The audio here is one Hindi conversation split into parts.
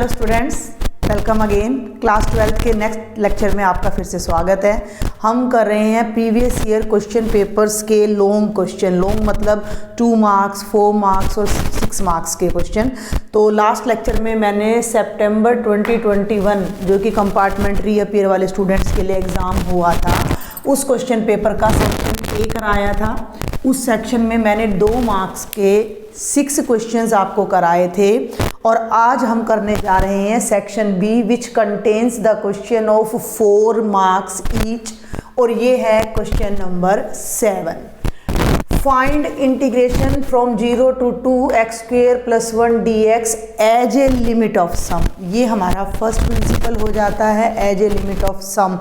Hello students, welcome again. Class 12 के नेक्स्ट लेक्चर में आपका फिर से स्वागत है। हम कर रहे हैं प्रीवियस ईयर क्वेश्चन पेपर्स के लॉन्ग क्वेश्चन। लॉन्ग मतलब 2 मार्क्स, 4 मार्क्स और 6 मार्क्स के क्वेश्चन। तो लास्ट लेक्चर में मैंने सितंबर 2021 जो कि कंपार्टमेंट्री ईयर वाले स्टूडेंट्स के लिए एग्ज़ाम हुआ था, उस क्वेश्चन पेपर का सेक्शन A कराया था। उस सेक्शन में मैंने 2 मार्क्स के 6 क्वेश्चंस आपको कराए थे और आज हम करने जा रहे हैं section B which contains the question of 4 marks each और ये है question number 7। Find integration from 0 to 2x² + 1 dx as a limit of sum. ये हमारा फर्स्ट प्रिंसिपल हो जाता है, एज ए लिमिट ऑफ सम।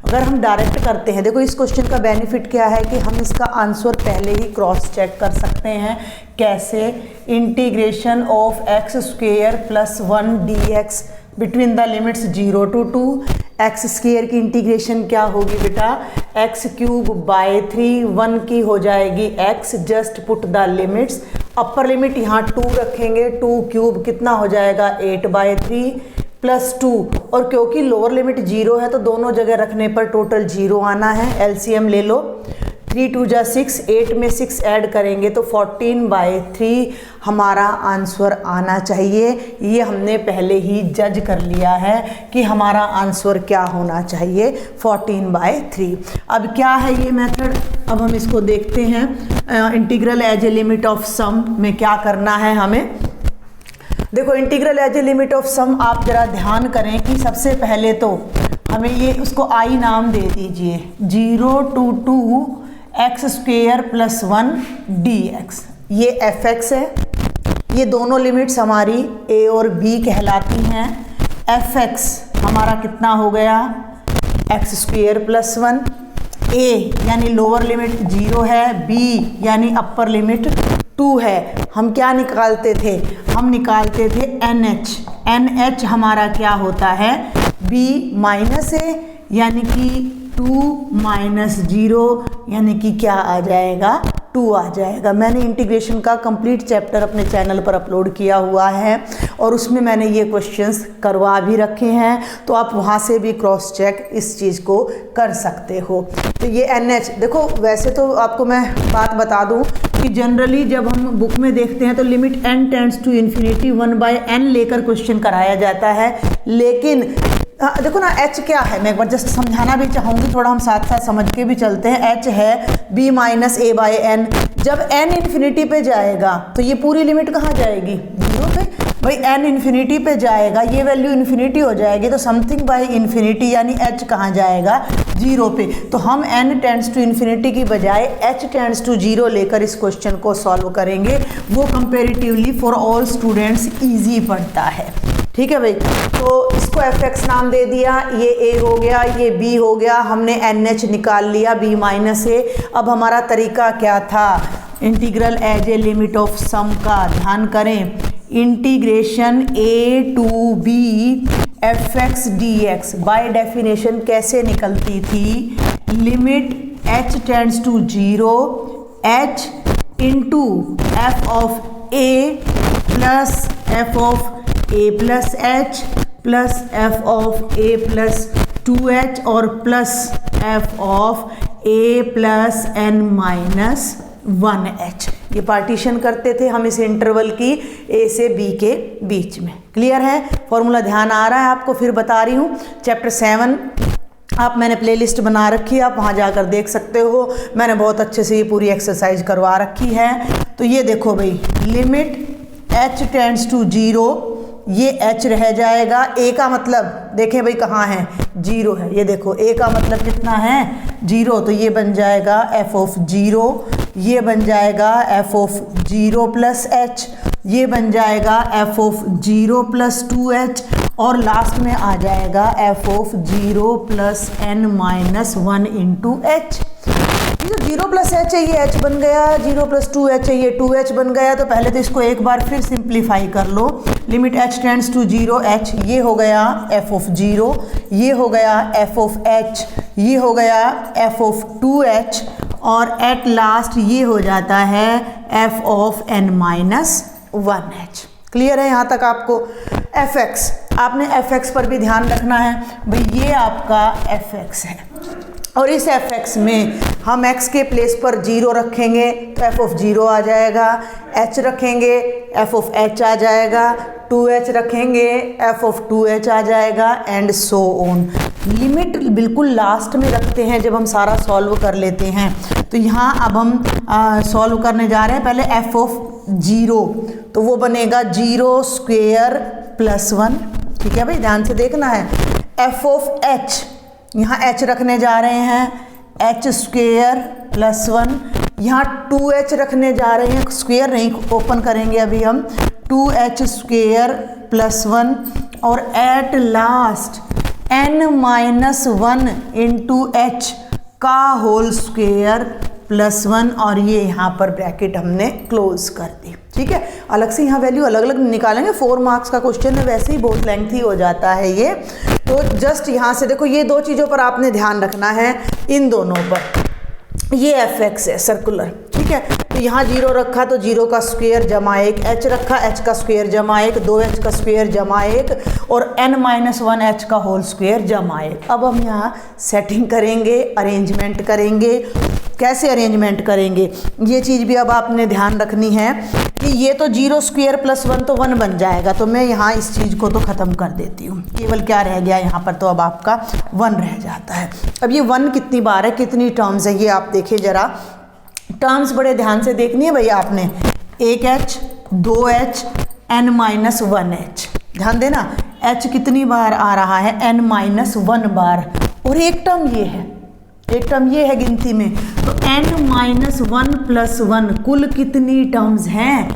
अगर हम डायरेक्ट करते हैं, देखो इस क्वेश्चन का बेनिफिट क्या है कि हम इसका आंसर पहले ही क्रॉस चेक कर सकते हैं। कैसे? Integration of x² + 1 dx between the limits 0 to 2। x² की इंटीग्रेशन क्या होगी बेटा? x³/3, 1 की हो जाएगी x, just put the limits. Upper limit यहाँ 2 रखेंगे, 2³ कितना हो जाएगा? 8/3 + 2, और क्योंकि लोअर लिमिट 0 है तो दोनों जगह रखने पर टोटल 0 आना है। एलसीएम ले लो, 3 2 जा 6, 8 में 6 ऐड करेंगे तो 14/3 हमारा आंसर आना चाहिए। ये हमने पहले ही जज कर लिया है कि हमारा आंसर क्या होना चाहिए, 14/3। अब क्या है ये मेथड? अब हम इसको देखते हैं। Integral as a limit of sum में क्या करना है हमें। देखो integral as a limit of sum, आप जरा ध्यान करें कि सबसे पहले तो हमें ये उसको आई नाम दे दीजिए। 0 to 2x² + 1 dx, ये fx है। ये दोनों लिमिट्स हमारी a और b कहलाती हैं। fx हमारा कितना हो गया? x² + 1। a यानी लोअर लिमिट 0 है, b यानी अपर लिमिट 2 है। हम क्या निकालते थे? हम निकालते थे NH। NH हमारा क्या होता है? b - a यानी कि 2 - 0 यानी कि क्या आ जाएगा? 2 आ जाएगा। मैंने इंटीग्रेशन का कंप्लीट चैप्टर अपने चैनल पर अपलोड किया हुआ है और उसमें मैंने ये क्वेश्चंस करवा भी रखे हैं, तो आप वहाँ से भी क्रॉस चेक इस चीज़ को कर सकते हो। तो ये NH, देखो वैसे तो आपको मैं बात बता दूं कि जनरली जब हम बुक में देखते हैं तो limit n tends to infinity 1/n लेकर क्वेश्चन कराया जाता है, लेकिन देखो ना h क्या है, मैं एक बार जस्ट समझाना भी चाहूँगी, थोड़ा हम साथ साथ समझ के भी चलते हैं। h है b - a/n। जब n इन्फिनिटी पे जाएगा तो ये पूरी लिमिट कहाँ जाएगी? 0 पे। भाई n इन्फिनिटी पे जाएगा, ये वैल्यू इन्फिनिटी हो जाएगी तो समथिंग बाय इन्फिनिटी यानी h कहाँ जाएगा? 0 पे। तो हम n टेंड्स टू इन्फिनिटी की बजाय h टेंड्स टू 0 लेकर इस क्वेश्चन को सॉल्व करेंगे। वो comparatively for all students easy पड़ता है। ठीक है भाई, तो इसको fx नाम दे दिया, ये a हो गया, ये b हो गया, हमने NH निकाल लिया b - a। अब हमारा तरीका क्या था integral as a limit of sum का? ध्यान करें, integration a to b fx dx by definition कैसे निकलती थी? Limit h tends to 0, h into f of a plus f of a + h plus f of a + 2h और plus f of a + n - 1h। ये पार्टीशन करते थे हम इस इंटरवल की a से b के बीच में। क्लियर है? फॉर्मूला ध्यान आ रहा है आपको? फिर बता रही हूँ, चैप्टर 7 आप मैंने प्लेलिस्ट बना रखी है, आप वहाँ जाकर देख सकते हो। मैंने बहुत अच्छे से ये पूरी एक्सरसाइज करवा रखी है। तो ये देखो भाई, लिमिट h टेंड्स टू 0, ये h रह जाएगा। a का मतलब देखें भाई कहाँ है? 0 है। ये देखो a का मतलब कितना है? 0, तो ये बन जाएगा f ऑफ 0, ये बन जाएगा f ऑफ 0 + h, ये बन जाएगा f ऑफ 0 + 2h और लास्ट में आ जाएगा f ऑफ 0 + n - 1 × h। जो 0 + h है ये h बन गया, 0 + 2h है ये 2h बन गया। तो पहले तो इसको एक बार फिर सिंप्लीफाई कर लो। Limit h tends to 0, h ये हो गया f ऑफ 0, ये हो गया f ऑफ h, ये हो गया f ऑफ 2h और एट लास्ट ये हो जाता है f of n - 1h। Clear है यहाँ तक आपको? fx आपने fx पर भी ध्यान रखना है भाई, ये आपका fx है और इस fx में हम x के प्लेस पर 0 रखेंगे तो f ऑफ 0 आ जाएगा, h रखेंगे f ऑफ h आ जाएगा, 2h रखेंगे f ऑफ 2h आ जाएगा एंड सो ऑन। लिमिट बिल्कुल लास्ट में रखते हैं जब हम सारा सॉल्व कर लेते हैं। तो यहाँ अब हम सॉल्व करने जा रहे हैं। पहले f ऑफ 0 तो वो बनेगा 0 स्क्वेयर प्लस 1, ठीक है भाई, ध्यान से देखना है। f ऑफ h, यहाँ h रखने जा रहे हैं h स्क्वेयर प्लस 1, यहाँ 2h रखने जा रहे हैं, स्क्वेयर नहीं ओपन करेंगे अभी हम, 2h स्क्वेयर प्लस 1 और at last n-1 into h का होल स्क्वेयर प्लस 1 और ये यहाँ पर ब्रैकेट हमने क्लोज कर दी, ठीक है। अलग से यहाँ वैल्यू अलग अलग निकालेंगे, 4 मार्क्स का क्वेश्चन है, वैसे ही बहुत लेंथी हो जाता है ये। तो जस्ट यहाँ से देखो, ये 2 चीज़ों पर आपने ध्यान रखना है, इन दोनों पर। ये fx है सर्कुलर, ठीक है। तो यहाँ 0 रखा तो 0 का स्क्वेयर जमा 1, h रखा h का स्क्वेयर जमा 1, 2h का स्क्वेयर जमा 1 और n-1 h का होल स्क्वेयर जमा 1। अब हम यहाँ सेटिंग करेंगे, अरेंजमेंट करेंगे। कैसे अरेंजमेंट करेंगे ये चीज़ भी अब आपने ध्यान रखनी है कि ये तो 0 स्क्वेयर प्लस 1 तो 1 बन जाएगा, तो मैं यहाँ इस चीज़ को तो ख़त्म कर देती हूँ। केवल क्या रह गया यहाँ पर, तो अब आपका 1 रह जाता है। अब ये 1 कितनी बार है, कितनी टर्म्स है, ये आप देखिए ज़रा। टर्म्स बड़े ध्यान से देखनी है भैया आपने, 1h 2h n-1h, ध्यान देना। h कितनी बार आ रहा है, n-1 बार, और एक टर्म ये है, एक टर्म ये है गिनती में। तो n-1 प्लस 1 कुल कितनी टर्म्स हैं,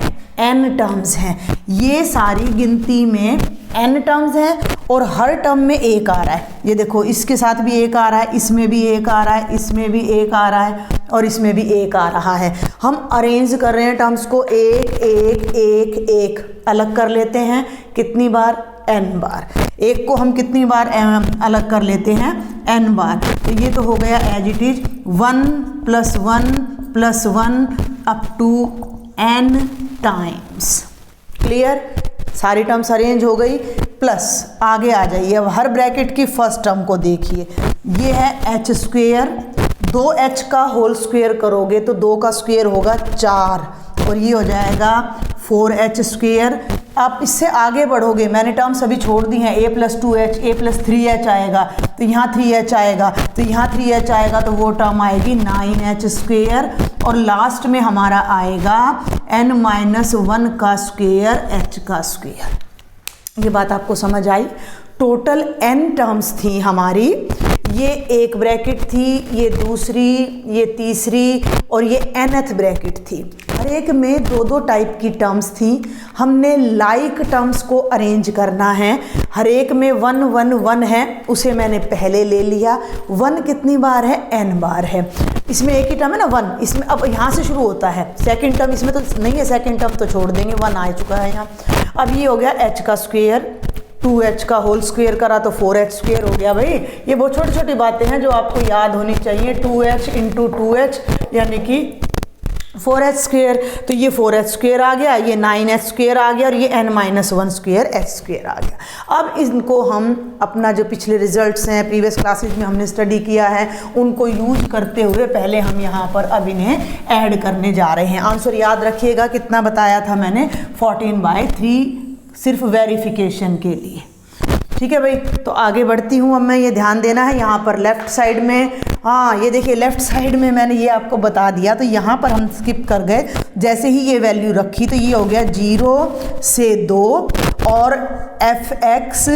n टर्म्स हैं। ये सारी गिनती में n टर्म्स हैं और हर टर्म में 1 आ रहा है। ये देखो, इसके साथ भी 1 आ रहा है, इसमें भी 1 आ रहा है, इसमें भी 1 आ रहा है और इसमें भी 1 आ रहा है। हम अरेंज कर रहे हैं टर्म्स को, 1 1 1 1 अलग कर लेते हैं, कितनी बार, n बार। एक को हम कितनी बार अलग कर लेते हैं, n बार। तो ये तो हो गया as it is 1 plus 1 plus 1 up to n times. Clear, सारी टर्म्स अरेंज हो गई। प्लस आगे आ जाइए, अब हर ब्रैकेट की फर्स्ट टर्म को देखिए, ये है h स्क्वेयर, 2h का होल स्क्वेयर करोगे तो 2 का स्क्वेयर होगा 4 और ये हो जाएगा 4h स्क्वेयर। आप इससे आगे बढ़ोगे, मैंने टर्म्स अभी छोड़ दी हैं, a plus 2h, a plus 3h आएगा तो यहाँ 3h आएगा, तो यहाँ 3h आएगा तो वो टर्म आएगी 9h स्क्वेयर और लास्ट में हमारा आएगा n-1 का स्क्वेयर h का स्क्वेयर। ये बात आपको समझ आई। टोटल n टर्म्स थी हमारी, ये एक ब्रैकेट थी, ये दूसरी, ये तीसरी और ये nth ब्रैकेट थी। हर एक में 2-2 टाइप की टर्म्स थी। हमने लाइक टर्म्स को अरेंज करना है। हर एक में 1 1 1 है, उसे मैंने पहले ले लिया। 1 कितनी बार है, n बार है। इसमें एक ही टर्म है ना 1, इसमें अब यहाँ से शुरू होता है। सेकंड टर्म इसमें तो नहीं है, सेकंड टर्म तो छोड़ देंगे, 1 आ चुका है यहाँ। अब ये हो गया h का स्क्वेयर, 2h का होल स्क्वेयर करा तो 4h स्क्वेयर हो गया। भाई ये बहुत छोटी छोटी बातें हैं जो आपको याद होनी चाहिए। 2h इंटू 2h यानी कि 4h स्क्वेयर, तो ये 4h स्क्वेयर आ गया, ये 9h स्क्वेयर आ गया और ये n-1 स्क्वेयर h स्क्वेयर आ गया। अब इनको हम अपना जो पिछले रिजल्ट्स हैं, प्रीवियस क्लासेज में हमने स्टडी किया है, उनको यूज करते हुए पहले हम यहाँ पर अब इन्हें ऐड करने जा रहे हैं। आंसर याद रखिएगा, कितना बताया था मैंने, 14/3, सिर्फ वेरिफिकेशन के लिए। ठीक है भाई, तो आगे बढ़ती हूँ अब मैं। ये ध्यान देना है यहाँ पर लेफ़्ट साइड में, हाँ ये देखिए लेफ़्ट साइड में मैंने ये आपको बता दिया, तो यहाँ पर हम स्किप कर गए। जैसे ही ये वैल्यू रखी तो ये हो गया 0 से 2 और fx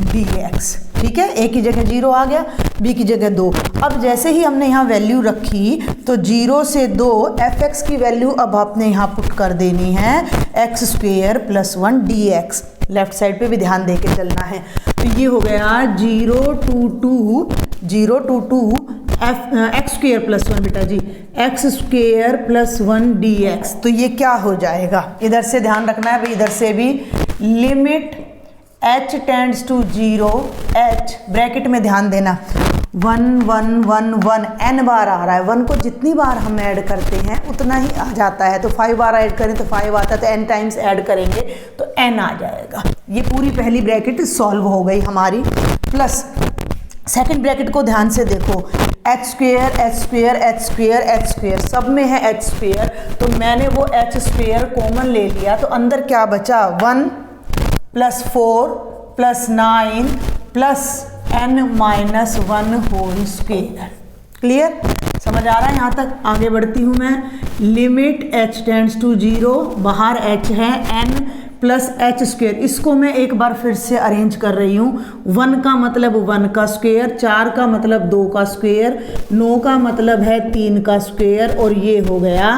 dx। ठीक है, a की जगह 0 आ गया, b की जगह 2। अब जैसे ही हमने यहाँ वैल्यू रखी तो 0 से 2 fx की वैल्यू अब आपने यहाँ पुट कर देनी है x square plus 1 dx। Left side पे भी ध्यान दे के चलना है। तो ये हो गया 0 to 2 x स्क्वेयर प्लस 1 बेटा जी, x स्क्वेयर प्लस 1 dx। तो ये क्या हो जाएगा, इधर से ध्यान रखना है भाई, इधर से भी limit h tends to 0, h bracket में ध्यान देना, 1 1 1 1 n बार आ रहा है। 1 को जितनी बार हम ऐड करते हैं उतना ही आ जाता है। तो 5 बार ऐड करें तो 5 आता है, तो n टाइम्स ऐड करेंगे तो n आ जाएगा। ये पूरी पहली ब्रैकेट सॉल्व हो गई हमारी। प्लस सेकंड ब्रैकेट को ध्यान से देखो, h square h square h square h square, सब में है h स्क्वेयर, तो मैंने वो h स्क्वेयर कॉमन ले लिया, तो अंदर क्या बचा 1 plus 4 plus 9 plus n minus 1 whole square. Clear, समझ आ रहा है यहाँ तक? आगे बढ़ती हूँ मैं। लिमिट h टेंड्स टू 0, बाहर h है n प्लस एच स्क्वेयर, इसको मैं एक बार फिर से अरेंज कर रही हूँ। 1 का मतलब 1 का स्क्वेयर, 4 का मतलब 2 का स्क्वेयर, 9 का मतलब है 3 का स्क्वेयर, और ये हो गया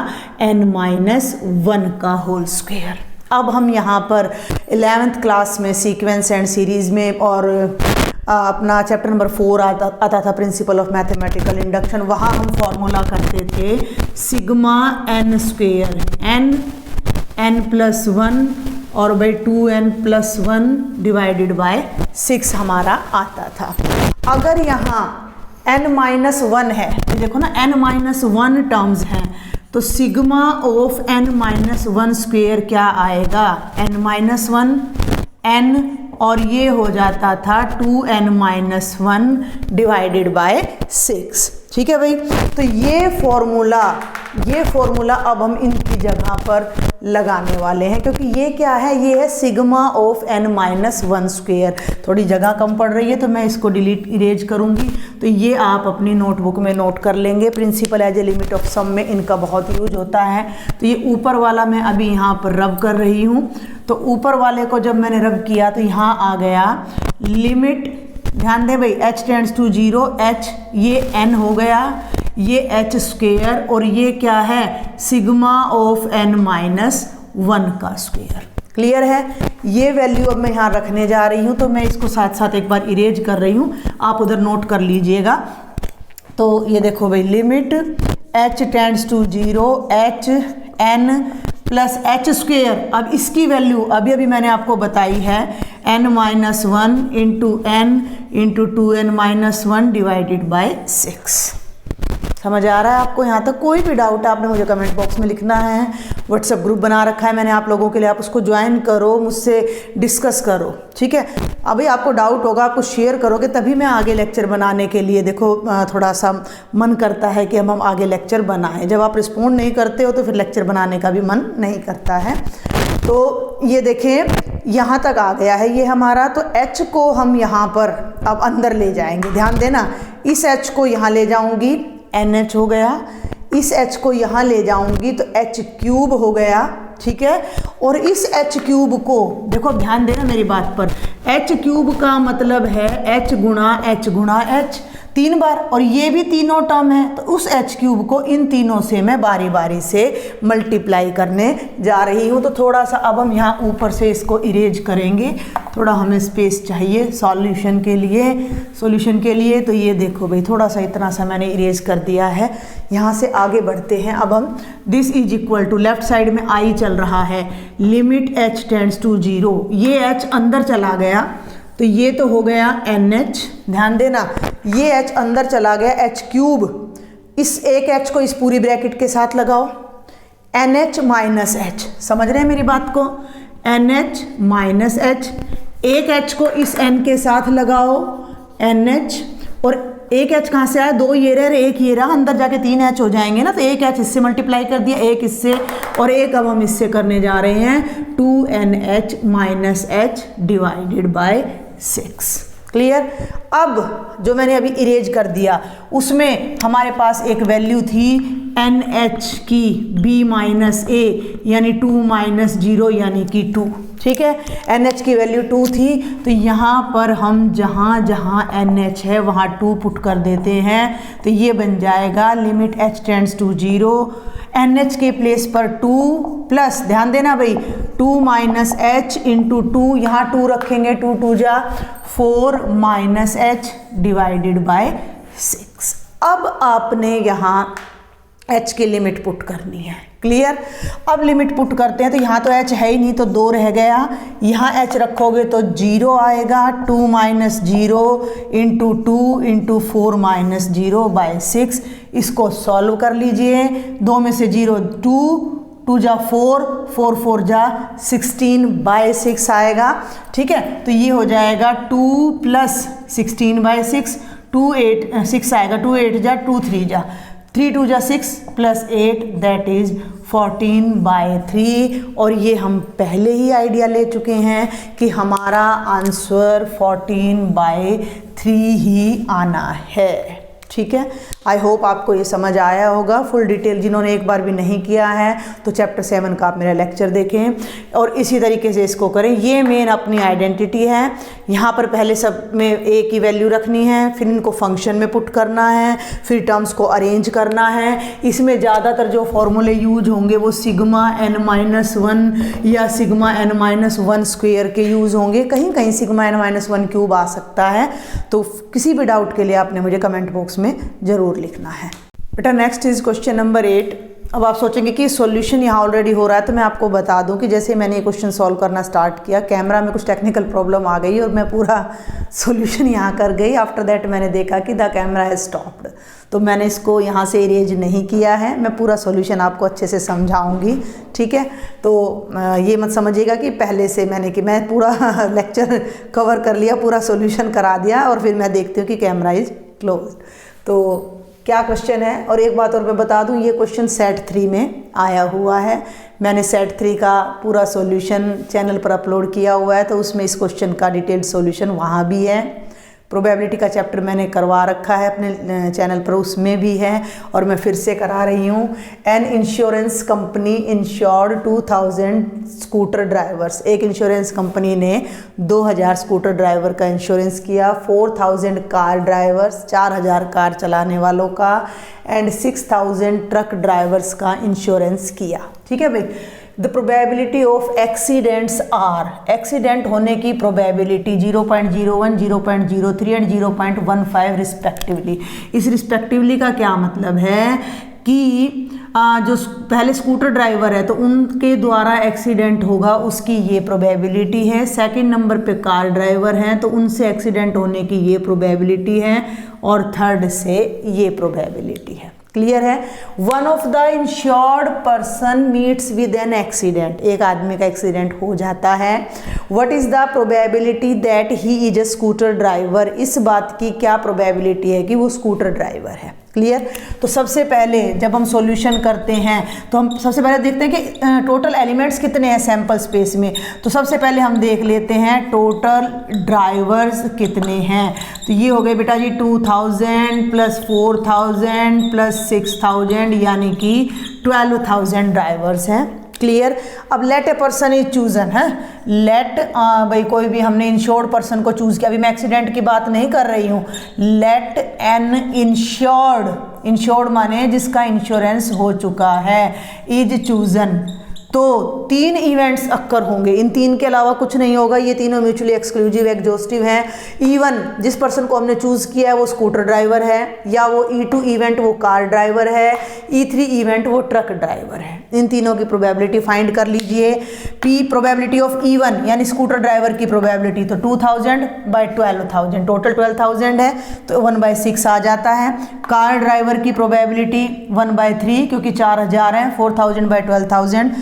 n माइनस 1 का होल स्क्वेयर। अब हम यहाँ पर 11th क्लास में सीक्वेंस एंड सीरीज में और अपना चैप्टर नंबर 4 आता था प्रिंसिपल ऑफ मैथमेटिकल इंडक्शन, वहाँ हम फॉर्मूला करते थे sigma n square, n plus 1 और by 2n plus 1 divided by 6 हमारा आता था। अगर यहाँ n माइनस 1 है, तो देखो ना n माइनस 1 टर्म्स हैं, तो sigma of n minus 1 square क्या आएगा, n माइनस 1 n, और ये हो जाता था 2n माइनस 1 डिवाइडेड बाय 6। ठीक है भाई, तो ये फॉर्मूला अब हम इनकी जगह पर लगाने वाले हैं, क्योंकि ये क्या है, ये है sigma of n minus 1 square. थोड़ी जगह कम पड़ रही है तो मैं इसको इरेज करूंगी, तो ये आप अपनी नोटबुक में नोट कर लेंगे। Principle as a limit of sum में इनका बहुत यूज होता है। तो ये ऊपर वाला मैं अभी यहाँ पर रब कर रही हूँ, तो ऊपर वाले को जब मैंने रब किया तो यहाँ आ गया लिमिट, ध्यान दें भाई, h टेंड्स टू 0, h ये n हो गया, ये h स्क्वेयर, और ये क्या है सिग्मा ऑफ n माइनस 1 का स्क्वेयर। क्लियर है? ये वैल्यू अब मैं यहाँ रखने जा रही हूँ, तो मैं इसको साथ साथ एक बार इरेज कर रही हूँ, आप उधर नोट कर लीजिएगा। तो ये देखो भाई, limit h tends to 0, h n plus h square, अब इसकी वैल्यू अभी मैंने आपको बताई है n minus 1 into n into 2n minus 1 divided by 6। समझ आ रहा है आपको यहाँ तक? कोई भी डाउट आपने मुझे कमेंट बॉक्स में लिखना है। व्हाट्सएप ग्रुप बना रखा है मैंने आप लोगों के लिए, आप उसको ज्वाइन करो, मुझसे डिस्कस करो। ठीक है, अभी आपको डाउट होगा, आपको शेयर करोगे तभी मैं आगे लेक्चर बनाने के लिए, देखो थोड़ा सा मन करता है कि हम आगे लेक्चर बनाएं। जब आप रिस्पॉन्ड नहीं करते हो तो फिर लेक्चर बनाने का भी मन नहीं करता है। तो ये देखें यहाँ तक आ गया है ये हमारा, तो h को हम यहाँ पर अब अंदर ले जाएंगे। ध्यान देना, इस h को यहाँ ले जाऊँगी, NH हो गया, इस h को यहाँ ले जाऊंगी तो h क्यूब हो गया। ठीक है, और इस h क्यूब को देखो, ध्यान देना मेरी बात पर, h क्यूब का मतलब है h गुणा h 3 बार, और ये भी तीनों टर्म है, तो उस h क्यूब को इन तीनों से मैं बारी बारी से मल्टीप्लाई करने जा रही हूँ। तो थोड़ा सा अब हम यहाँ ऊपर से इसको इरेज करेंगे, थोड़ा हमें स्पेस चाहिए सॉल्यूशन के लिए। तो ये देखो भाई, थोड़ा सा इतना सा मैंने इरेज कर दिया है। यहाँ से आगे बढ़ते हैं। अब हम this is equal to, left side में i चल रहा है, लिमिट h टेंड्स टू 0, ये h अंदर चला गया तो ये तो हो गया NH। ध्यान देना, ये h अंदर चला गया, h क्यूब, इस एक h को इस पूरी ब्रैकेट के साथ लगाओ, NH माइनस h। समझ रहे हैं मेरी बात को? NH माइनस h, एक h को इस n के साथ लगाओ, NH, और एक h कहाँ से आया, 2 ये रहे, एक ये रहा, अंदर जाके 3 h हो जाएंगे ना, तो एक h इससे मल्टीप्लाई कर दिया, एक इससे, और एक अब हम इससे करने जा रहे हैं 2NH minus h divided by 6। Clear? अब जो मैंने अभी इरेज कर दिया उसमें हमारे पास एक वैल्यू थी NH की b माइनस a, यानी 2 माइनस 0 यानी कि 2। ठीक है, NH की वैल्यू 2 थी, तो यहाँ पर हम जहाँ जहाँ NH है वहाँ 2 पुट कर देते हैं, तो ये बन जाएगा limit h tends to 0, NH के प्लेस पर 2 प्लस, ध्यान देना भाई, 2 माइनस h इंटू 2, यहाँ 2 रखेंगे, 2 2 जा 4 माइनस h डिवाइडेड बाय 6। अब आपने यहाँ h की लिमिट पुट करनी है। क्लियर। अब लिमिट पुट करते हैं, तो यहाँ तो h है ही नहीं तो 2 रह गया, यहाँ h रखोगे तो 0 आएगा, 2 minus 0 into 2 into 4 minus 0 by 6। इसको सॉल्व कर लीजिए, 2 में से 0 2, 2 जा 4, 4 4 जा 16 बाई 6 आएगा। ठीक है, तो ये हो जाएगा 2 प्लस 16 बाई 6, 2 8 6 आएगा, 2 8 जा 2 3 जा 3 2 जा 6 प्लस 8 दैट इज 14 बाई 3। और ये हम पहले ही आइडिया ले चुके हैं कि हमारा आंसर 14 बाई 3 ही आना है। ठीक है, आई होप आपको ये समझ आया होगा। फुल डिटेल जिन्होंने एक बार भी नहीं किया है तो चैप्टर 7 का आप मेरा लेक्चर देखें और इसी तरीके से इसको करें। ये मेन अपनी आइडेंटिटी है। यहाँ पर पहले सब में ए की वैल्यू रखनी है, फिर इनको फंक्शन में पुट करना है, फिर टर्म्स को अरेंज करना है। इसमें ज़्यादातर जो फॉर्मूले यूज होंगे वो सिग्मा n-1 या सिग्मा n-1 स्क्वेयर के यूज़ होंगे, कहीं कहीं सिग्मा n-1 क्यूब आ सकता है। तो किसी भी डाउट के लिए आपने मुझे कमेंट बॉक्स में जरूर लिखना है। बेटा नेक्स्ट इज क्वेश्चन नंबर 8। अब आप सोचेंगे कि सॉल्यूशन यहाँ ऑलरेडी हो रहा है, तो मैं आपको बता दूं कि जैसे मैंने ये क्वेश्चन सॉल्व करना स्टार्ट किया, कैमरा में कुछ टेक्निकल प्रॉब्लम आ गई और मैं पूरा सॉल्यूशन यहाँ कर गई। आफ्टर दैट मैंने देखा कि द कैमरा हैज स्टॉप्ड, तो मैंने इसको यहाँ से इरेज नहीं किया है। मैं पूरा सॉल्यूशन आपको अच्छे से समझाऊंगी। ठीक है, तो ये मत समझिएगा कि पहले से मैं पूरा लेक्चर कवर कर लिया, पूरा सॉल्यूशन करा दिया और फिर मैं देखती हूँ कि कैमरा इज क्लोज। तो क्या क्वेश्चन है, और एक बात और मैं बता दूं, ये क्वेश्चन सेट 3 में आया हुआ है। मैंने सेट 3 का पूरा सॉल्यूशन चैनल पर अपलोड किया हुआ है, तो उसमें इस क्वेश्चन का डिटेल्ड सॉल्यूशन वहाँ भी है। प्रोबेबिलिटी का चैप्टर मैंने करवा रखा है अपने चैनल पर, उसमें भी है और मैं फिर से करा रही हूँ। An insurance company insured 2000 scooter drivers. एक इंश्योरेंस कंपनी ने 2000 स्कूटर ड्राइवर का इंश्योरेंस किया, 4000 कार ड्राइवर्स 4000 कार चलाने वालों का एंड 6000 ट्रक ड्राइवर्स का इंश्योरेंस किया। ठीक है भाई, the probability of accidents are, accident होने की प्रोबेबिलिटी 0.01, 0.03 एंड 0.15 रिस्पेक्टिवली। इस रिस्पेक्टिवली का क्या मतलब है कि जो पहले स्कूटर ड्राइवर है तो उनके द्वारा एक्सीडेंट होगा, उसकी ये प्रोबेबिलिटी है। सेकंड नंबर पे कार ड्राइवर हैं तो उनसे एक्सीडेंट होने की ये प्रोबेबिलिटी है, और थर्ड से ये प्रोबेबिलिटी है। क्लियर है। One of the insured person meets with an accident, एक आदमी का एक्सीडेंट हो जाता है। What is the probability that he is a scooter driver, इस बात की क्या प्रोबेबिलिटी है कि वो स्कूटर ड्राइवर है। क्लियर। तो सबसे पहले जब हम सॉल्यूशन करते हैं तो हम सबसे पहले देखते हैं कि टोटल एलिमेंट्स कितने हैं सैंपल स्पेस में। तो सबसे पहले हम देख लेते हैं टोटल ड्राइवर्स कितने हैं। तो ये हो गए बेटा जी 2000 प्लस 4000 प्लस 6000 यानी कि 12000 ड्राइवर्स हैं। क्लियर। अब let a person is chosen है, लेट भाई कोई भी हमने इंश्योर्ड पर्सन को चूज किया, अभी मैं एक्सीडेंट की बात नहीं कर रही हूँ। लेट एन इंश्योर्ड, इंश्योर्ड माने जिसका इंश्योरेंस हो चुका है, इज चूजन। तो 3 इवेंट्स अक्कर होंगे, इन 3 के अलावा कुछ नहीं होगा। ये तीनों म्यूचुअली एक्सक्लूसिव एग्जॉस्टिव हैं। E1 जिस पर्सन को हमने चूज किया है वो स्कूटर ड्राइवर है, या वो E2 इवेंट वो कार ड्राइवर है, E3 इवेंट वो ट्रक ड्राइवर है। इन तीनों की प्रोबेबिलिटी फाइंड कर लीजिए। P प्रोबेबिलिटी ऑफ E1 यानी स्कूटर ड्राइवर की प्रोबेबिलिटी, तो 2000 बाई 12000, टोटल 12000 है तो 1/6 आ जाता है। कार ड्राइवर की प्रोबेबिलिटी 1/3 क्योंकि 4000 है, 4000 बाई 12000।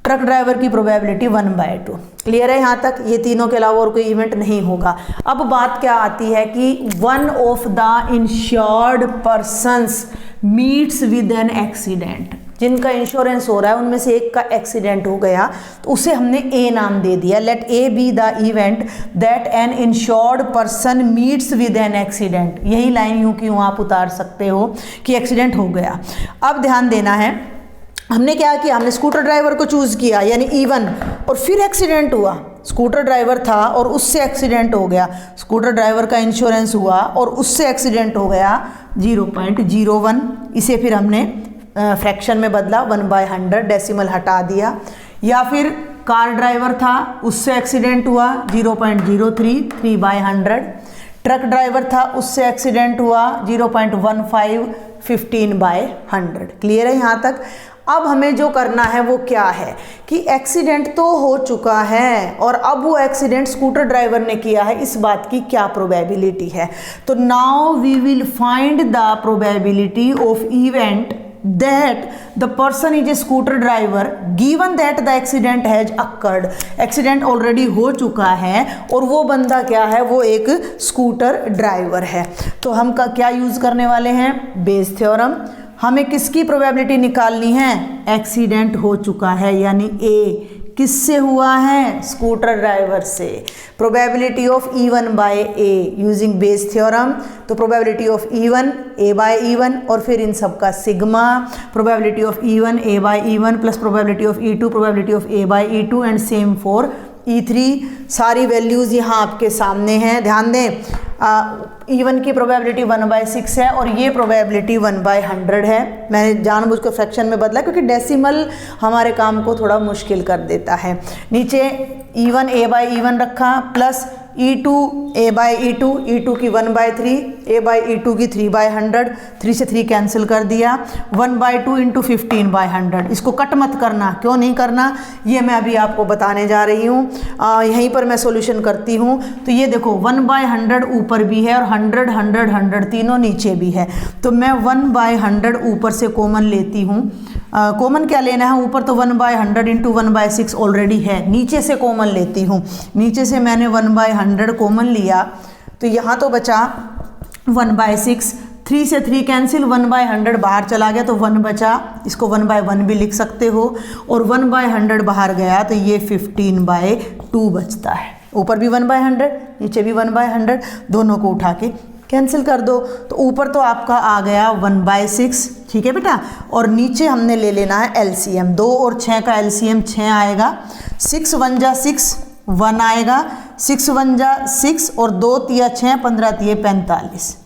ट्रक ड्राइवर की प्रोबेबिलिटी 1/2। क्लियर है यहाँ तक। ये तीनों के अलावा और कोई इवेंट नहीं होगा। अब बात क्या आती है कि one of the insured persons meets with an accident, जिनका इंश्योरेंस हो रहा है उनमें से एक का एक्सीडेंट हो गया तो उसे हमने ए नाम दे दिया। Let A be the event that an insured person meets with an accident. यही लाइन यूं की यूं आप उतार सकते हो कि एक्सीडेंट हो गया। अब ध्यान देना है, हमने क्या किया, हमने स्कूटर ड्राइवर को चूज किया यानी E1, और फिर एक्सीडेंट हुआ। स्कूटर ड्राइवर था और उससे एक्सीडेंट हो गया, स्कूटर ड्राइवर का इंश्योरेंस हुआ और उससे एक्सीडेंट हो गया 0.01। इसे फिर हमने फ्रैक्शन में बदला 1/100, डेसिमल हटा दिया। या फिर कार ड्राइवर था उससे एक्सीडेंट हुआ 0.03, 3/100। ट्रक ड्राइवर था उससे एक्सीडेंट हुआ 0.15, 15/100। क्लियर है यहाँ तक। अब हमें जो करना है वो क्या है कि एक्सीडेंट तो हो चुका है और अब वो एक्सीडेंट स्कूटर ड्राइवर ने किया है, इस बात की क्या प्रोबेबिलिटी है। तो now we will find the probability of event that the person is a scooter driver given that the accident has occurred। Accident already हो चुका है और वो बंदा क्या है, वो एक स्कूटर ड्राइवर है। तो हम का क्या यूज़ करने वाले हैं, बेस थ्योरम। हमें किसकी प्रोबेबिलिटी निकालनी है, एक्सीडेंट हो चुका है यानी ए। किससे हुआ है, स्कूटर ड्राइवर से। Probability of E1 by A using Bayes theorem. तो probability of E1 A by E1 और फिर इन सब का sigma. Probability of E1 A by E1 plus probability of E2 probability of A by E2 and same for E3। सारी वैल्यूज़ यहाँ आपके सामने हैं, ध्यान दें। E1 की प्रोबेबिलिटी 1/6 है और ये प्रोबेबिलिटी 1/100 है। मैंने जानबूझ के फ्रैक्शन में बदला क्योंकि डेसिमल हमारे काम को थोड़ा मुश्किल कर देता है। नीचे E1 A बाय E1 रखा plus E2 A by E2, E2 की 1/3, A बाय E2 की 3/100, 3 से 3 कैंसिल कर दिया, 1/2 इंटू 15/100। इसको कट मत करना, क्यों नहीं करना ये मैं अभी आपको बताने जा रही हूँ। यहीं पर मैं सॉल्यूशन करती हूँ। तो ये देखो 1/100 ऊपर भी है और 100 100 100 तीनों नीचे भी है। तो मैं 1/100 ऊपर से कॉमन लेती हूँ। कॉमन क्या लेना है, ऊपर तो 1/100 इंटू 1/6 ऑलरेडी है, नीचे से कॉमन लेती हूँ। नीचे से मैंने 1/100 कॉमन लिया तो यहाँ तो बचा 1/6, 3 से 3 कैंसिल, 1/100 बाहर चला गया तो 1 बचा। इसको 1/1 भी लिख सकते हो और 1/100 बाहर गया तो ये 15/2 बचता है। ऊपर भी 1/100 नीचे भी 1/100, दोनों को उठा के कैंसिल कर दो। तो ऊपर तो आपका आ गया 1/6, ठीक है बेटा। और नीचे हमने ले लेना है एलसीएम। 2 और 6 का एलसीएम 6 आएगा। 6 1 जा 6 1 आएगा, 6 1 जा 6 और 2 तिया 6 15 तिये 45।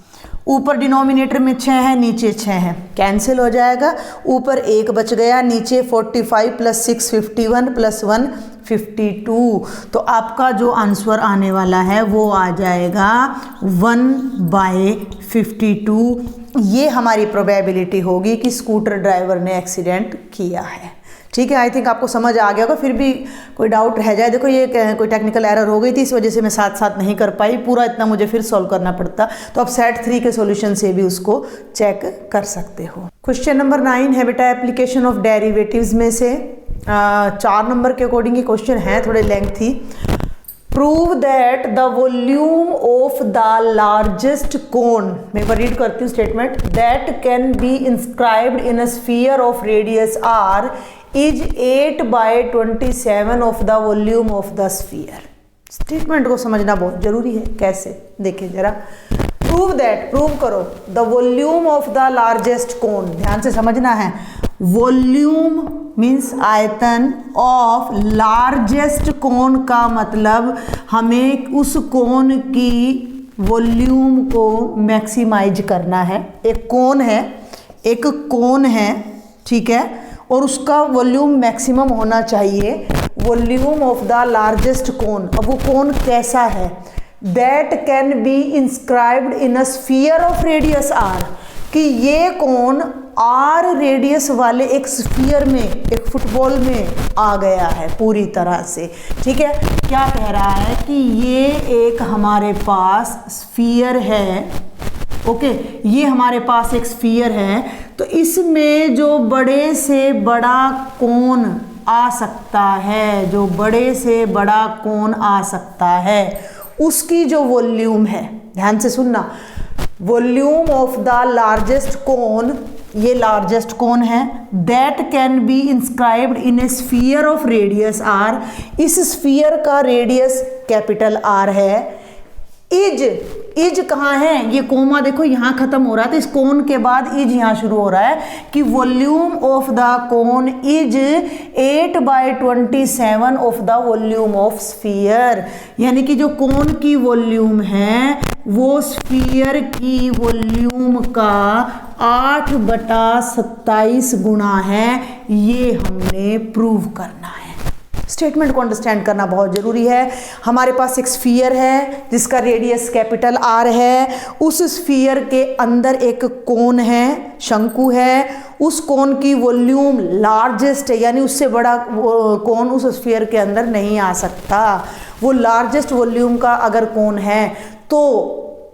ऊपर डिनोमिनेटर में 6 है, नीचे 6 है, कैंसिल हो जाएगा। ऊपर 1 बच गया, नीचे 45 प्लस 6 51 प्लस 1 52। तो आपका जो आंसर आने वाला है वो आ जाएगा 1/52। ये हमारी प्रोबेबिलिटी होगी कि स्कूटर ड्राइवर ने एक्सीडेंट किया है। ठीक है, आई थिंक आपको समझ आ गया होगा। फिर भी कोई डाउट रह जाए, देखो ये कोई टेक्निकल एरर हो गई थी, इस वजह से मैं साथ साथ नहीं कर पाई, पूरा इतना मुझे फिर सॉल्व करना पड़ता। तो आप सेट 3 के सॉल्यूशन से भी उसको चेक कर सकते हो। क्वेश्चन नंबर 9 है बेटा एप्लीकेशन ऑफ डेरिवेटिव्स में से 4 नंबर के अकॉर्डिंग ये क्वेश्चन है, थोड़े lengthy. Prove that the volume of the largest cone, मैं एक बार रीड करती हूँ statement, that can be inscribed in a sphere of radius r is 8/27 of the volume of the sphere. Statement को समझना बहुत जरूरी है। कैसे, देखिए जरा। प्रूव दैट, प्रूव करो, the volume of the largest cone, ध्यान से समझना है। वॉल्यूम मीन्स आयतन, ऑफ लार्जेस्ट कोन का मतलब हमें उस कोन की वॉल्यूम को मैक्सिमाइज करना है। एक कोन है, ठीक है, और उसका वॉल्यूम मैक्सिमम होना चाहिए। वॉल्यूम ऑफ द लार्जेस्ट कोन, अब वो कोन कैसा है, that can be inscribed in a sphere of radius r, कि ये कोन r रेडियस वाले एक स्फीयर में, एक फुटबॉल में आ गया है पूरी तरह से। ठीक है, क्या कह रहा है कि ये एक हमारे पास स्फीयर है, ओके, ये हमारे पास एक स्फीयर है। तो इसमें जो बड़े से बड़ा कोन आ सकता है, जो बड़े से बड़ा कोन आ सकता है, उसकी जो वॉल्यूम है, ध्यान से सुनना, वॉल्यूम ऑफ द लार्जेस्ट कोन, ये लार्जेस्ट कोन है, that can be inscribed in A sphere of radius r, इस स्फीयर का रेडियस कैपिटल R है। इज कहाँ है, ये कोमा देखो यहाँ खत्म हो रहा है, तो इस कोन के बाद इज यहाँ शुरू हो रहा है कि volume of the cone is 8/27 of the volume of sphere, यानी कि जो कोन की वॉल्यूम है वो स्फीयर की वॉल्यूम का 8/27 गुना है। ये हमने प्रूव करना है। स्टेटमेंट को अंडरस्टैंड करना बहुत ज़रूरी है। हमारे पास एक स्फीयर है जिसका रेडियस कैपिटल R है, उस स्फीयर के अंदर एक कोन है, शंकु है, उस कोन की वॉल्यूम लार्जेस्ट है, यानी उससे बड़ा कोन उस स्फीयर के अंदर नहीं आ सकता। वो लार्जेस्ट वॉल्यूम का अगर कोन है तो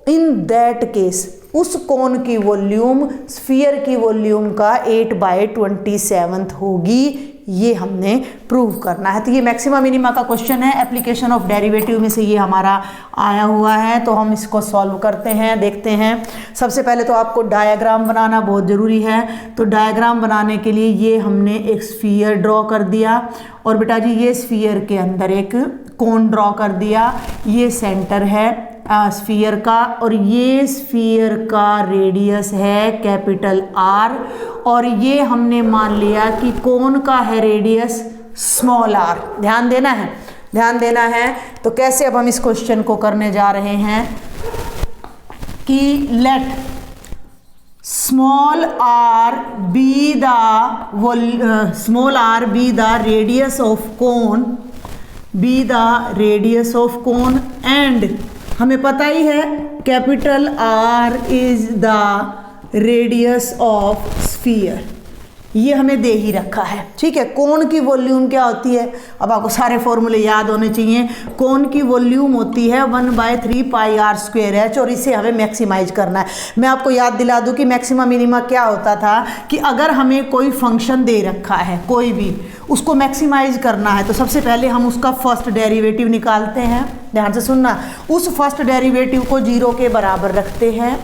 इन दैट केस उस कोन की वॉल्यूम स्फीयर की वॉल्यूम का 8/27 होगी। ये हमने प्रूव करना है। तो ये मैक्सिमा मिनिमा का क्वेश्चन है, एप्लीकेशन ऑफ डेरिवेटिव में से ये हमारा आया हुआ है। तो हम इसको सॉल्व करते हैं, देखते हैं। सबसे पहले तो आपको डायग्राम बनाना बहुत ज़रूरी है। तो डायग्राम बनाने के लिए ये हमने एक स्फीयर ड्रॉ कर दिया और बेटा जी ये स्फीयर के अंदर एक कोन ड्रॉ कर दिया। ये सेंटर है स्फीयर का और ये स्फीयर का रेडियस है कैपिटल आर और ये हमने मान लिया कि कोन का है रेडियस स्मॉल आर। ध्यान देना है, ध्यान देना है। तो कैसे अब हम इस क्वेश्चन को करने जा रहे हैं कि let small R be the radius of cone, be the radius of cone and हमें पता ही है capital R is the radius of sphere. ये हमें दे ही रखा है, ठीक है। कोन की वॉल्यूम क्या होती है, अब आपको सारे फॉर्मूले याद होने चाहिए। कोन की वॉल्यूम होती है 1/3 पाई आर स्क्वायर एच और इसे हमें मैक्सिमाइज करना है। मैं आपको याद दिला दूं कि मैक्सिमा मिनिमा क्या होता था कि अगर हमें कोई फंक्शन दे रखा है कोई भी, उसको मैक्सिमाइज करना है तो सबसे पहले हम उसका फर्स्ट डेरिवेटिव निकालते हैं। ध्यान से सुनना, उस फर्स्ट डेरिवेटिव को 0 के बराबर रखते हैं,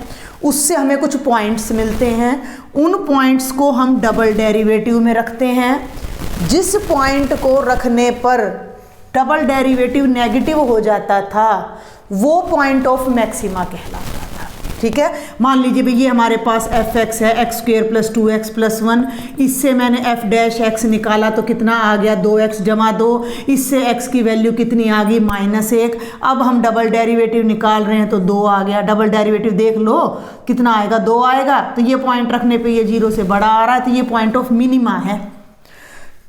उससे हमें कुछ पॉइंट्स मिलते हैं, उन पॉइंट्स को हम डबल डेरिवेटिव में रखते हैं। जिस पॉइंट को रखने पर डबल डेरिवेटिव नेगेटिव हो जाता था वो पॉइंट ऑफ मैक्सिमा कहलाता था, ठीक है। मान लीजिए भाई ये हमारे पास एफ एक्स है, x² + 2x + 1, इससे मैंने f डैश x निकाला तो कितना आ गया 2x + 2, इससे x की वैल्यू कितनी आ गई -1। अब हम डबल डेरिवेटिव निकाल रहे हैं तो 2 आ गया। डबल डेरिवेटिव देख लो कितना आएगा, 2 आएगा। तो ये पॉइंट रखने पे ये 0 से बड़ा आ रहा है, तो ये पॉइंट ऑफ मिनिमा है।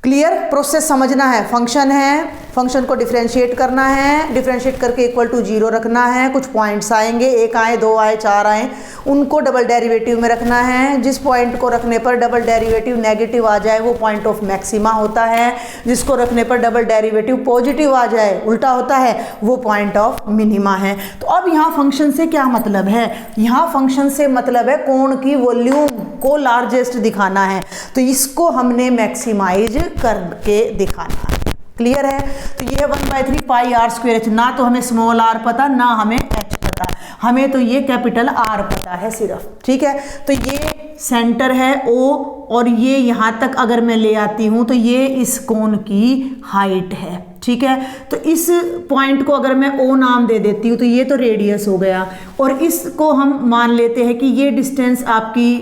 क्लियर, प्रोसेस समझना है। फंक्शन है, फंक्शन को डिफरेंशिएट करना है, डिफरेंशिएट करके = 0 रखना है। कुछ पॉइंट्स आएंगे, 1 आए, 2 आए, 4 आए, उनको डबल डेरिवेटिव में रखना है। जिस पॉइंट को रखने पर डबल डेरिवेटिव नेगेटिव आ जाए वो पॉइंट ऑफ मैक्सिमा होता है। जिसको रखने पर डबल डेरिवेटिव पॉजिटिव आ जाए, उल्टा होता है, वो पॉइंट ऑफ मिनिमा है। तो अब यहाँ फंक्शन से क्या मतलब है, यहाँ फंक्शन से मतलब है कोण की वॉल्यूम को लार्जेस्ट दिखाना है, तो इसको हमने मैक्सिमाइज करके दिखाना है। क्लियर है। तो ये है 1/3 पाई आर स्क्वायर एच। ना तो हमें स्मॉल आर पता, ना हमें एच पता, हमें तो ये कैपिटल आर पता है सिर्फ, ठीक है। तो ये सेंटर है ओ और ये यहाँ तक अगर मैं ले आती हूँ तो ये इस कोण की हाइट है, ठीक है। तो इस पॉइंट को अगर मैं ओ नाम दे देती हूँ तो ये तो रेडियस हो गया और इसको हम मान लेते हैं कि ये डिस्टेंस आपकी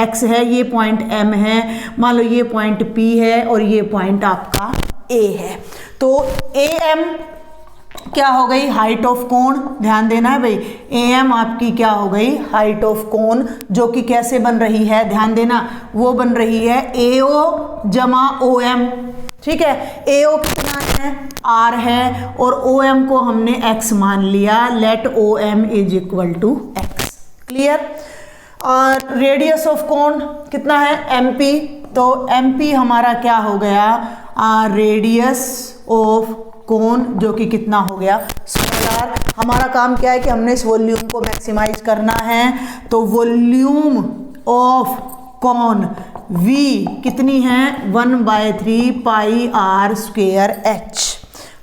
एक्स है, ये पॉइंट एम है, मान लो ये पॉइंट पी है और ये पॉइंट आपका ए है। तो ए एम क्या हो गई, हाइट ऑफ कोण। ध्यान देना है भाई, ए एम आपकी क्या हो गई, हाइट ऑफ कोण, जो कि कैसे बन रही है, ध्यान देना, वो बन रही है ए ओ जमा ओ एम, ठीक है। ए ओ कितना है, आर है और ओ एम को हमने एक्स मान लिया। Let O M is equal to x. Clear. और रेडियस ऑफ कोण कितना है, एम पी। तो एम पी हमारा क्या हो गया, रेडियस ऑफ कोण, जो कि कितना हो गया, स्मॉल आर। हमारा काम क्या है कि हमने इस वॉल्यूम को मैक्सिमाइज करना है। तो वॉल्यूम ऑफ कोण V कितनी है, 1/3 पाई आर स्क्वायर एच।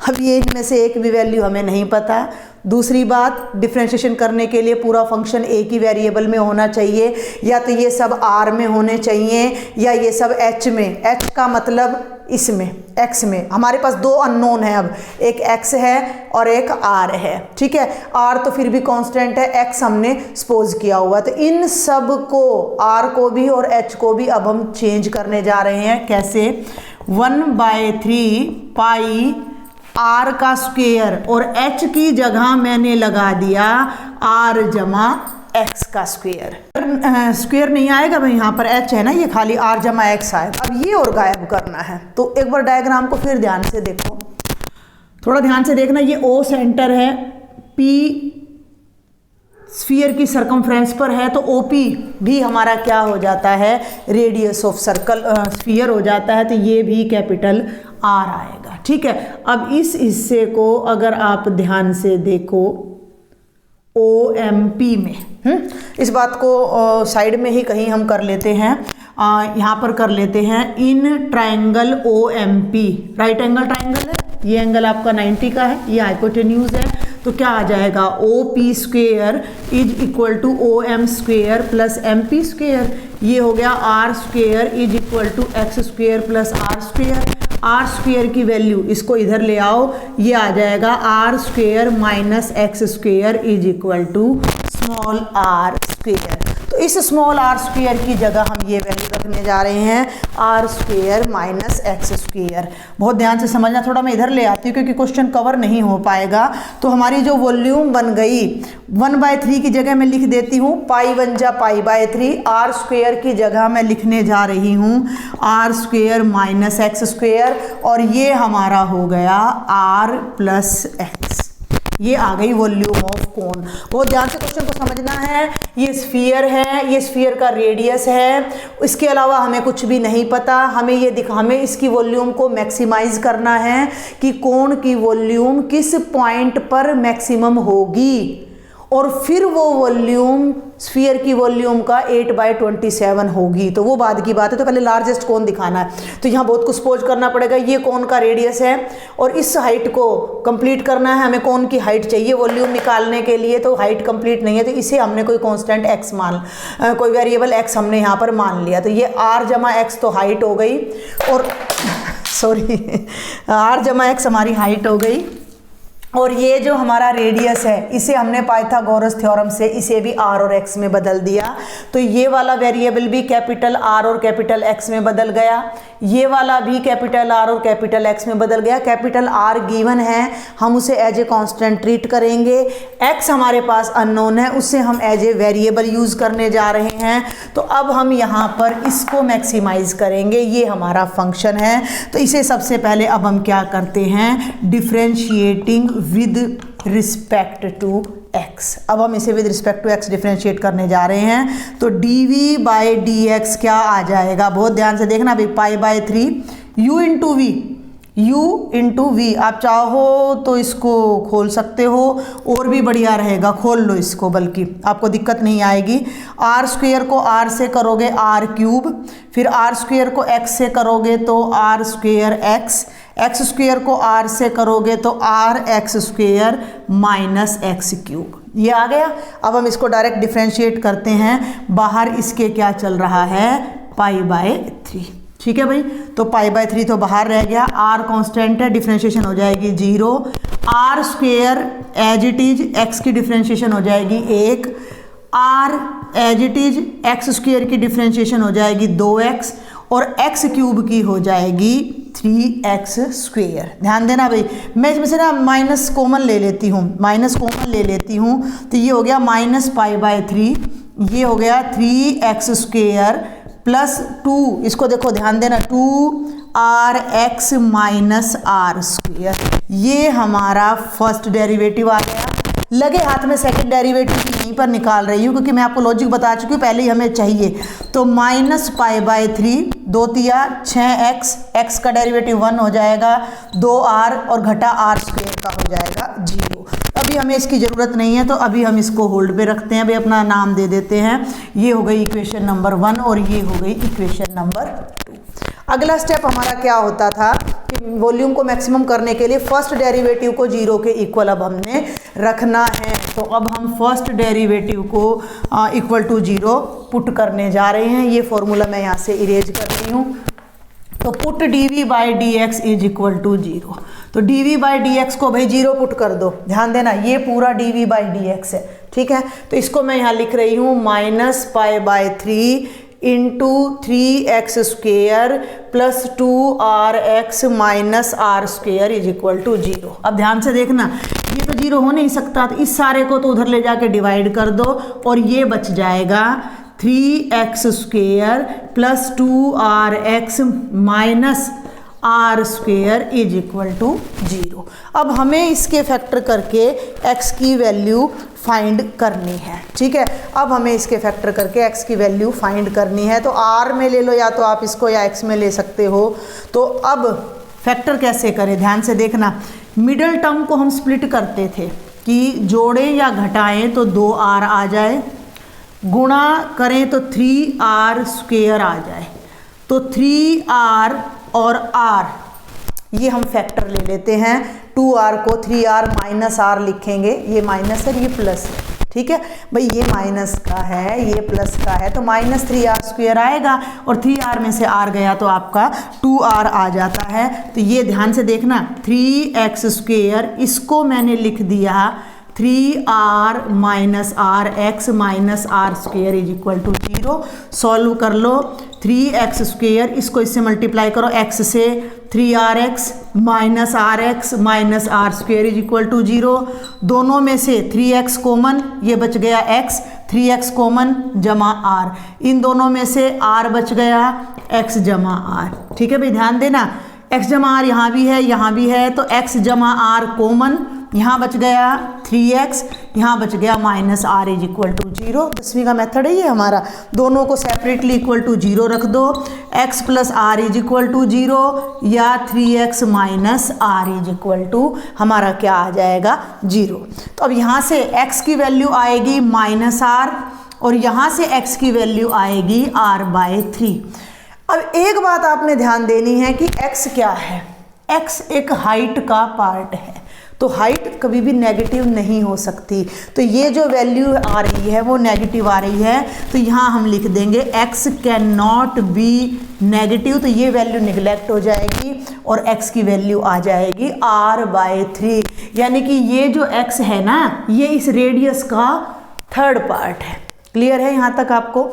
अब ये इनमें से एक भी वैल्यू हमें नहीं पता। दूसरी बात, डिफ्रेंशिएशन करने के लिए पूरा फंक्शन एक ही वेरिएबल में होना चाहिए, या तो ये सब आर में होने चाहिए या ये सब एच में। एच का मतलब इसमें, एक्स में। हमारे पास 2 अननोन है, अब एक एक्स है और एक आर है, ठीक है। आर तो फिर भी कांस्टेंट है, एक्स हमने सपोज किया हुआ। तो इन सब को, आर को भी और एच को भी अब हम चेंज करने जा रहे हैं। कैसे, 1/3 पाई आर का स्क्वायर और एच की जगह मैंने लगा दिया आर जमा एक्स का स्क्वायर। स्क्वायर नहीं आएगा भाई, यहाँ पर एच है ना, ये खाली आर जमा एक्स आएगा। अब ये और गायब करना है। तो एक बार डायग्राम को फिर ध्यान से देखो, थोड़ा ध्यान से देखना। ये ओ सेंटर है, पी स्फीयर की सरकमफ्रेंस पर है तो ओपी भी हमारा क्या हो जाता है, रेडियस ऑफ सर्कल स्फीयर हो जाता है, तो ये भी कैपिटल आर आएगा। ठीक है, अब इस हिस्से को अगर आप ध्यान से देखो OMP में, इस बात को साइड में ही कहीं हम कर लेते हैं, यहाँ पर कर लेते हैं in triangle OMP, right angle triangle है, ये एंगल आपका 90 का है, ये हाइपोटेन्यूज है, तो क्या आ जाएगा OP square is equal to OM square plus MP square, ये हो गया R square is equal to X square plus R square. R square की वैल्यू इसको इधर ले आओ, ये आ जाएगा R square minus X square is equal to small r square. तो इस स्मॉल r स्क्वेयर की जगह हम ये वैल्यू रखने जा रहे हैं r square minus x square. बहुत ध्यान से समझना, थोड़ा मैं इधर ले आती हूँ क्योंकि क्वेश्चन कवर नहीं हो पाएगा। तो हमारी जो वॉल्यूम बन गई 1/3 की जगह मैं लिख देती हूँ पाई 1 जा पाई बाय 3, r स्क्वेयर की जगह मैं लिखने जा रही हूँ r square minus x square, और ये हमारा हो गया r प्लस एक्स। ये आ गई वॉल्यूम ऑफ कोन। बहुत ध्यान से क्वेश्चन को समझना है, ये स्फीयर है, ये स्फीयर का रेडियस है, इसके अलावा हमें कुछ भी नहीं पता, हमें इसकी वॉल्यूम को मैक्सिमाइज करना है कि कोन की वॉल्यूम किस पॉइंट पर मैक्सिमम होगी, और फिर वो वॉल्यूम स्फीयर की वॉल्यूम का 8/27 होगी। तो वो बाद की बात है, तो पहले लार्जेस्ट कोन दिखाना है। तो यहाँ बहुत कुछ सपोज करना पड़ेगा, ये कोन का रेडियस है और इस हाइट को कंप्लीट करना है, हमें कोन की हाइट चाहिए वॉल्यूम निकालने के लिए, तो हाइट कंप्लीट नहीं है, तो इसे हमने कोई कांस्टेंट x कोई वेरिएबल x हमने यहाँ पर मान लिया। तो ये r जमा x तो हाइट हो गई, और सॉरी r जमा x हमारी हाइट हो गई, और ये जो हमारा रेडियस है इसे हमने पाइथागोरस थ्योरम से इसे भी r और x में बदल दिया। तो ये वाला वेरिएबल भी कैपिटल R और कैपिटल X में बदल गया, ये वाला भी कैपिटल R और कैपिटल X में बदल गया। कैपिटल R गिवन है, हम उसे एज ए कांस्टेंट ट्रीट करेंगे। X हमारे पास अननोन है, उससे हम एज ए वेरिएबल यूज़ करने जा रहे हैं। तो अब हम यहाँ पर इसको मैक्सिमाइज करेंगे, ये हमारा फंक्शन है। तो इसे सबसे पहले अब हम क्या करते हैं, differentiating with respect to x। अब हम इसे with respect to x differentiate करने जा रहे हैं। तो dv/dx क्या आ जाएगा, बहुत ध्यान से देखना भाई, π/3 u इंटू वी। आप चाहो तो इसको खोल सकते हो, और भी बढ़िया रहेगा, खोल लो इसको, बल्कि आपको दिक्कत नहीं आएगी। r स्क्वेयर को r से करोगे r³, फिर r स्क्वेयर को x से करोगे तो r square x, x square को r से करोगे तो rx स्क्वेयर माइनस x³। ये आ गया। अब हम इसको डायरेक्ट डिफ्रेंशिएट करते हैं, बाहर इसके क्या चल रहा है, π/3। ठीक है भाई, तो π/3 तो बाहर रह गया, r कांस्टेंट है, डिफ्रेंशिएशन हो जाएगी 0, r square as it is, x की डिफ्रेंशिएशन हो जाएगी 1, r as it is, x square की डिफ्रेंशिएशन हो जाएगी 2x, और x³ की हो जाएगी 3x स्क्वेयर। ध्यान देना भाई, मैं इसमें से ना माइनस कॉमन ले लेती हूँ, तो ये हो गया माइनस π/3, ये हो गया 3x स्क्वेयर प्लस 2, इसको देखो ध्यान देना, 2rx माइनस r स्क्वेयर। ये हमारा फर्स्ट डेरिवेटिव आ गया। लगे हाथ में सेकंड डेरिवेटिव यहीं पर निकाल रही हूँ, क्योंकि मैं आपको लॉजिक बता चुकी हूँ, पहले ही हमें चाहिए। तो माइनस π/3, 2 तिया 6x, x का डेरिवेटिव 1 हो जाएगा, 2r और घटा r स्क्वेयर का हो जाएगा 0। अभी हमें इसकी ज़रूरत नहीं है, तो अभी हम इसको होल्ड पे रखते हैं, अभी अपना नाम दे देते हैं। ये हो गई इक्वेशन नंबर 1 और ये हो गई इक्वेशन नंबर 2। अगला स्टेप हमारा क्या होता था कि वॉल्यूम को मैक्सिमम करने के लिए फर्स्ट डेरिवेटिव को 0 के इक्वल अब हमने रखना है। तो अब हम फर्स्ट डेरिवेटिव को इक्वल टू 0 पुट करने जा रहे हैं। ये फॉर्मूला मैं यहाँ से इरेज कर रही हूँ। तो put dv/dx is equal to 0। तो dv/dx को भाई 0 पुट कर दो। ध्यान देना, ये पूरा dv/dx है, ठीक है। तो इसको मैं यहाँ लिख रही हूँ minus π/3 into 3x square plus 2rx minus r square is equal to 0। अब ध्यान से देखना, ये तो 0 हो नहीं सकता, तो इस सारे को तो उधर ले जाके डिवाइड कर दो, और ये बच जाएगा 3x square plus 2rx minus r square is equal to 0। अब हमें इसके फैक्टर करके x की वैल्यू फाइंड करनी है। ठीक है, अब हमें इसके फैक्टर करके x की वैल्यू फाइंड करनी है। तो r में ले लो या तो आप इसको, या x में ले सकते हो। तो अब फैक्टर कैसे करें, ध्यान से देखना। मिडल टर्म को हम स्प्लिट करते थे कि जोड़ें या घटाएं तो 2r आ जाए, गुणा करें तो 3r स्क्वायर आ जाए। तो 3r और r ये हम फैक्टर ले लेते हैं। 2r को 3r माइनस r लिखेंगे, ये माइनस है, ये प्लस है। ठीक है भाई, ये माइनस का है, ये प्लस का है, तो माइनस 3r स्क्वायर आएगा और 3r में से r गया तो आपका 2r आ जाता है। तो ये ध्यान से देखना, 3x स्क्वायर, इसको मैंने लिख दिया 3r minus r x minus are square is equal to 0। Solve कर लो, 3x स्क्वेयर, इसको इससे मल्टीप्लाई करो x से, 3rx minus r x minus are square is equal to 0। दोनों में से 3x कॉमन, ये बच गया x, 3x कॉमन जमा r, इन दोनों में से r बच गया x जमा r। ठीक है भाई, ध्यान देना, x जमा r यहाँ भी है, यहाँ भी है, तो x जमा r कॉमन, यहाँ बच गया 3x, यहाँ बच गया minus r is equal to 0। 10वीं का मेथड है ये हमारा। दोनों को सेपरेटली इक्वल टू 0 रख दो, x plus r is equal to 0 या 3x minus r is equal to हमारा क्या आ जाएगा 0। तो अब यहाँ से x की वैल्यू आएगी माइनस आर और यहाँ से x की वैल्यू आएगी r/3। अब एक बात आपने ध्यान देनी है कि x क्या है, x एक हाइट का पार्ट है, तो हाइट कभी भी नेगेटिव नहीं हो सकती। तो ये जो वैल्यू आ रही है वो नेगेटिव आ रही है, तो यहाँ हम लिख देंगे x can not be negative, तो ये वैल्यू निगलेक्ट हो जाएगी और x की वैल्यू आ जाएगी r/3। यानी कि ये जो x है ना, ये इस रेडियस का थर्ड पार्ट है। क्लियर है यहाँ तक आपको?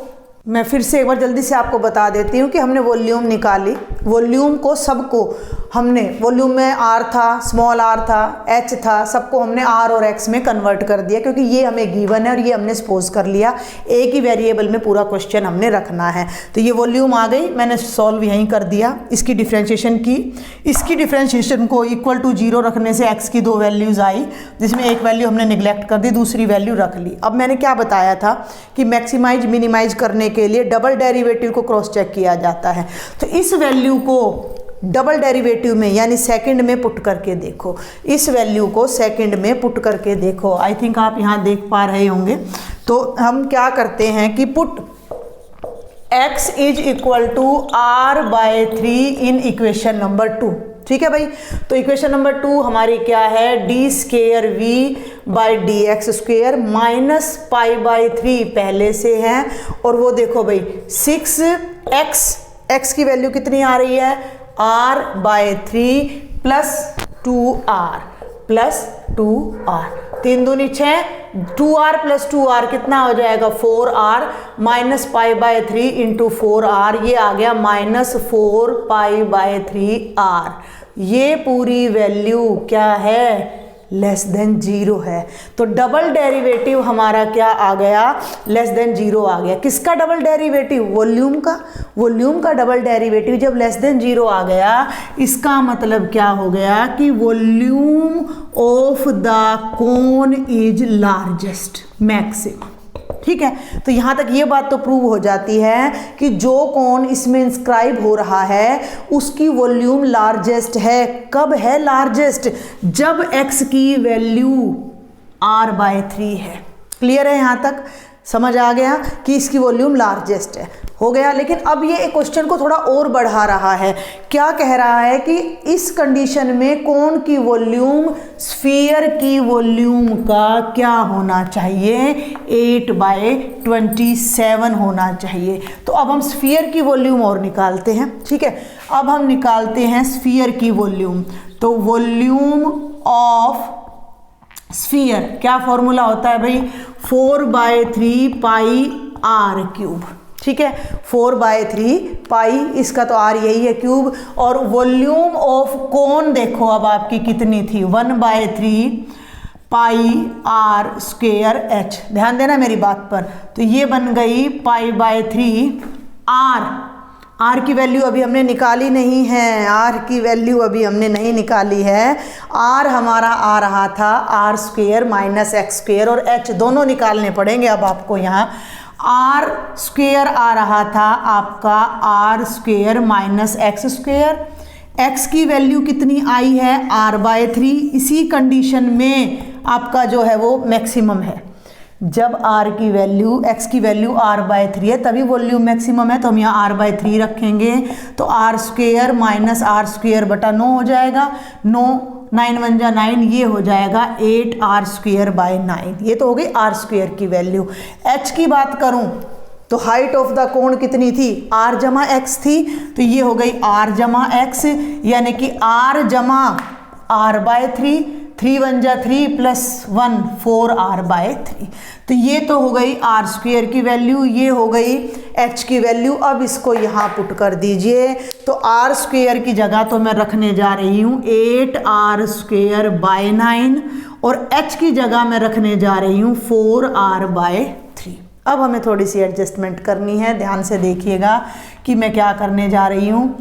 मैं फिर से एक बार जल्दी से आपको बता देती हूँ कि हमने वॉल्यूम निकाली, वॉल्यूम को सबको हमने, वॉल्यूम में r था, स्मॉल r था, h था, सबको हमने r और x में कन्वर्ट कर दिया, क्योंकि ये हमें गिवन है और ये हमने सपोज कर लिया। एक ही वेरिएबल में पूरा क्वेश्चन हमने रखना है। तो ये वॉल्यूम आ गई, मैंने सॉल्व यहीं कर दिया, इसकी डिफ्रेंशिएशन की, इसकी डिफ्रेंशिएशन को इक्वल टू 0 रखने से x की 2 वैल्यूज़ आई, जिसमें एक वैल्यू हमने निगलेक्ट कर दी, दूसरी वैल्यू रख ली। अब मैंने क्या बताया था कि मैक्सिमाइज मिनिमाइज करने के लिए डबल डेरिवेटिव को क्रॉस चेक किया जाता है। तो इस वैल्यू को डबल डेरिवेटिव में यानी सेकंड में पुट करके देखो, इस वैल्यू को सेकंड में पुट करके देखो। आई थिंक आप यहाँ देख पा रहे होंगे। तो हम क्या करते हैं कि put x is equal to r/3 in equation number 2। ठीक है भाई, तो इक्वेशन नंबर 2 हमारी क्या है, d²v/dx² माइनस π/3 पहले से है, और वो देखो भाई 6x की वैल्यू कितनी आ रही है, r/3 प्लस 2r, 3 दूनी 6, 2r प्लस 2r कितना हो जाएगा 4r, माइनस π/3 इंटू 4r, ये आ गया माइनस 4π/3r। ये पूरी वैल्यू क्या है, लेस देन 0 है। तो डबल डेरिवेटिव हमारा क्या आ गया, लेस देन 0 आ गया। किसका डबल डेरिवेटिव, वॉल्यूम का। वॉल्यूम का डबल डेरिवेटिव जब लेस देन 0 आ गया, इसका मतलब क्या हो गया कि volume of the cone is largest, maximum. ठीक है, तो यहाँ तक ये बात तो प्रूव हो जाती है कि जो कोन इसमें इंस्क्राइब हो रहा है उसकी वॉल्यूम लार्जेस्ट है। कब है लार्जेस्ट, जब x की वैल्यू r/3 है। क्लियर है यहाँ तक, समझ आ गया कि इसकी वॉल्यूम लार्जेस्ट है, हो गया। लेकिन अब ये एक क्वेश्चन को थोड़ा और बढ़ा रहा है। क्या कह रहा है कि इस कंडीशन में कोन की वॉल्यूम स्फीयर की वॉल्यूम का क्या होना चाहिए, 8/27 होना चाहिए। तो अब हम स्फीयर की वॉल्यूम और निकालते हैं। ठीक है, अब हम निकालते हैं स्फीयर की वॉल्यूम। तो वॉल्यूम ऑफ स्फीयर क्या फॉर्मूला होता है भाई, 4/3 πr³। ठीक है, 4/3 पाई, इसका तो r यही है क्यूब, और वॉल्यूम ऑफ कोन देखो अब आपकी कितनी थी, 1/3 πr²h। ध्यान देना मेरी बात पर। तो ये बन गई π/3 r आर की वैल्यू अभी हमने निकाली नहीं है, आर की वैल्यू अभी हमने नहीं निकाली है। आर हमारा आ रहा था r square minus x square, और एच दोनों निकालने पड़ेंगे अब आपको। यहाँ आर स्क्वेयर आ रहा था आपका R square minus x square. X की वैल्यू कितनी आई है, r/3। इसी कंडीशन में आपका जो है वो मैक्सिमम है। जब r की वैल्यू, x की वैल्यू r/3 है तभी वॉल्यूम मैक्सिमम है, तो हम यहाँ r/3 रखेंगे। तो R square minus are square बटा 9 हो जाएगा। 9 1 जा 9, ये हो जाएगा 8r²/9। ये तो हो गई आर स्क्वेयर की वैल्यू। h की बात करूँ तो हाइट ऑफ द कोण कितनी थी, r जमा x थी, तो ये हो गई r जमा x, यानी कि r जमा r/3। 3 1 जा 3 प्लस 1 4r/3। तो ये तो हो गई आर स्क्वेयर की वैल्यू, ये हो गई h की वैल्यू। अब इसको यहाँ पुट कर दीजिए, तो आर स्क्वेयर की जगह तो मैं रखने जा रही हूँ 8r²/9 और h की जगह मैं रखने जा रही हूँ 4r/3। अब हमें थोड़ी सी एडजस्टमेंट करनी है, ध्यान से देखिएगा कि मैं क्या करने जा रही हूँ।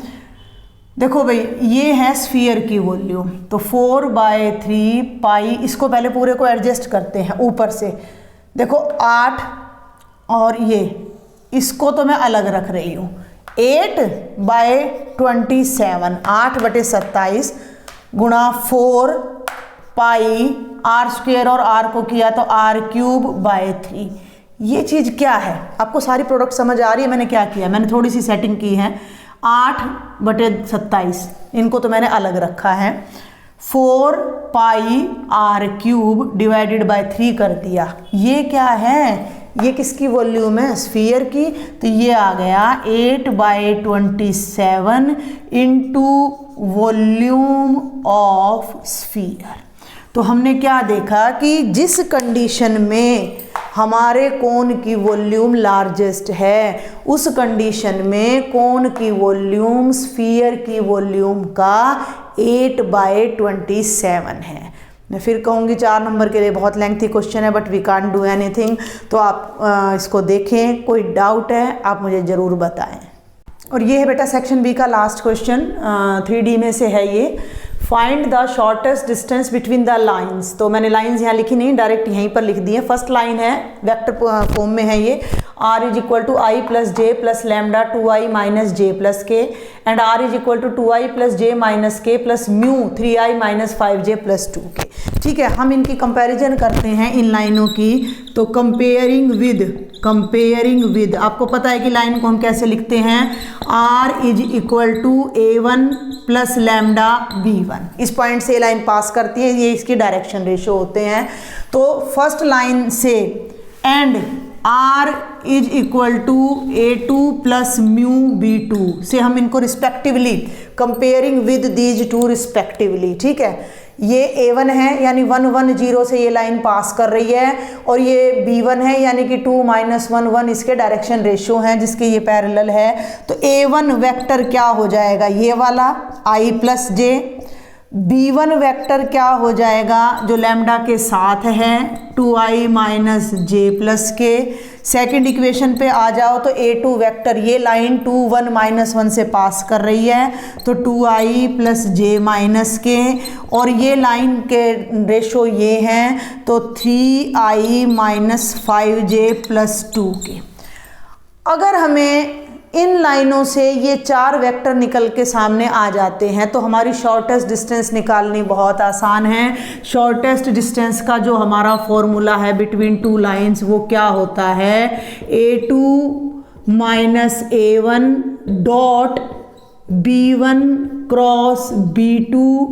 देखो भाई, ये है स्फीयर की वॉल्यूम, तो 4/3 पाई, इसको पहले पूरे को एडजस्ट करते हैं ऊपर से। देखो 8 और ये, इसको तो मैं अलग रख रही हूँ। 8/27, 8/27 गुणा 4 पाई आर स्क्वेयर, और आर को किया तो r³/3। ये चीज़ क्या है, आपको सारी प्रोडक्ट समझ आ रही है? मैंने क्या किया, मैंने थोड़ी सी सेटिंग की है। 8/27 इनको तो मैंने अलग रखा है। 4 पाई r³/3 कर दिया। ये क्या है, ये किसकी वॉल्यूम है, स्फीयर की। तो ये आ गया 8/27 इंटू वॉल्यूम ऑफ स्फीयर। तो हमने क्या देखा कि जिस कंडीशन में हमारे कोन की वॉल्यूम लार्जेस्ट है, उस कंडीशन में कोन की वॉल्यूम स्फीयर की वॉल्यूम का 8/27 है। मैं फिर कहूँगी 4 नंबर के लिए बहुत लेंथी क्वेश्चन है, but we can't do anything. तो आप इसको देखें, कोई डाउट है आप मुझे ज़रूर बताएं। और ये है बेटा सेक्शन बी का लास्ट क्वेश्चन, 3D में से है ये। Find the shortest distance between the lines. तो मैंने लाइन्स यहाँ लिखी नहीं, डायरेक्ट यहीं पर लिख दी है। फर्स्ट लाइन है, वेक्टर फॉर्म में है ये, r = i + j + lambda 2i - j + k and r = 2i + j - k + μ 3i - 5j + 2k। ठीक है, हम इनकी कंपैरिजन करते हैं इन लाइनों की। तो कंपेयरिंग विद, आपको पता है कि लाइन को हम कैसे लिखते हैं, r = a1 + लैम्डा b1। इस पॉइंट से लाइन पास करती है, ये इसकी डायरेक्शन रेशियो होते हैं। तो फर्स्ट लाइन से एंड r = a2 + μ b2 से हम इनको respectively comparing with these two respectively. ठीक है, ये a1 है यानी 1 1 0 से ये लाइन पास कर रही है, और ये b1 है यानी कि 2 - 1 1 इसके डायरेक्शन रेशियो हैं जिसके ये पैरेलल है। तो a1 वेक्टर क्या हो जाएगा, ये वाला i + j। b1 वेक्टर क्या हो जाएगा, जो लैम्डा के साथ है, 2i - j + k। Second equation पे आ जाओ तो a2 वेक्टर, ये लाइन 2 1 - 1 से पास कर रही है, तो 2i + j - k, और ये लाइन के रेशो ये हैं, तो 3i - 5j + 2k। अगर हमें इन लाइनों से ये 4 वेक्टर निकल के सामने आ जाते हैं तो हमारी शॉर्टेस्ट डिस्टेंस निकालनी बहुत आसान है। शॉर्टेस्ट डिस्टेंस का जो हमारा फॉर्मूला है बिटवीन 2 लाइंस, वो क्या होता है, a2 - a1 dot b1 cross b2